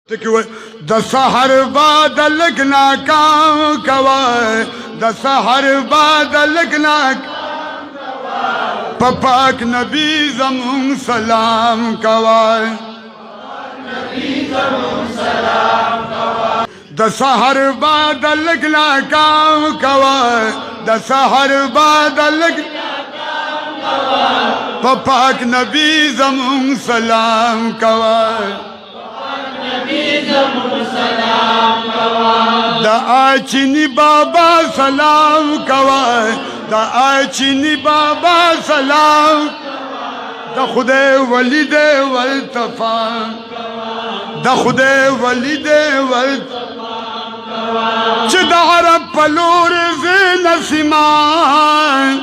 د سحر بعد لګنا کام کوي د سحر بعد لګنا پاک نبی زمون سلام کوي د سحر بعد لګنا کام کوي د سحر بعد لګنا پاک نبی زمون سلام کوي دا آچینی بابا سلام کوي دا آچینی بابا سلام دا خدای ولی دے والتفا دا خدای ولی دے والتفا چه دا عرب پلور زین سیمان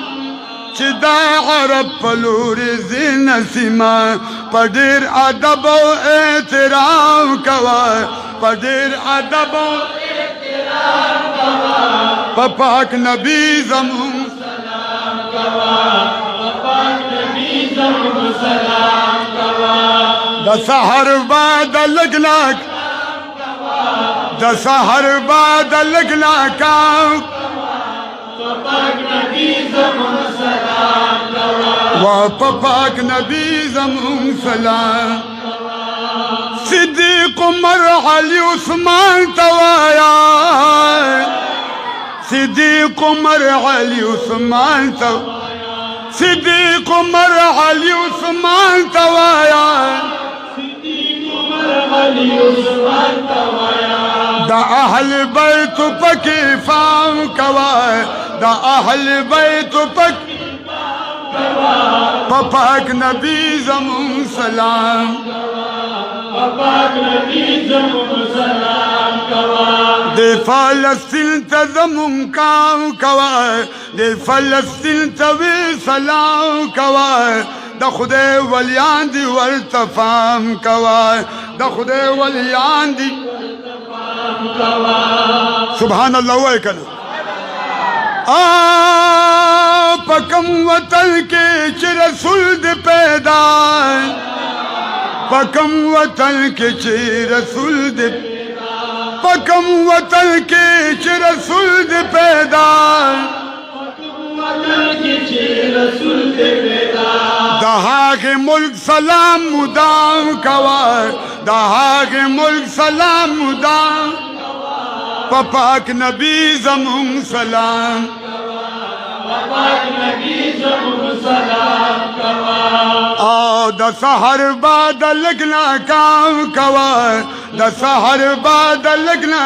چه دا عرب پلور زین سیمان پر دیر ادب و احترام کوي پر دیر ادب و احترام کوي پاک نبی زمون سلام کوي پاک نبی زمون سلام کوي د سحر بعد لګنا د سحر بعد لګنا کام پاک نبی زمون سلام کوي پاک نبی زمون سلام صدیق عمر علی عثمان توایا صدیق عمر علی عثمان توایا صدیق عمر علی عثمان توایا صدیق عمر علی عثمان توایا دا اهل بیت پکې فام کوي دا اهل بیت پکې پاک نبی زمون سلام پاک نبی زمون سلام کوي د فلسطین ته زمون کام کوي د فلسطین ته سلام کوي د خدای ولیان دی ورتفام کوي د خدای ولیان دی ورتفام کوي سبحان الله وای کنه پکم وطن کې چې رسول دې پیدا پکم وطن کې چې رسول دې پکم وطن کې چې رسول دې پیدا پکم وطن کې چې رسول دې پیدا د هغه ملک سلام مدام کوي د هغه ملک سلام مدام پاک نبی زمون سلام پاک نبی زمون سلام کوي د سحر بعد لګنا کام کوي د سحر بعد لګنا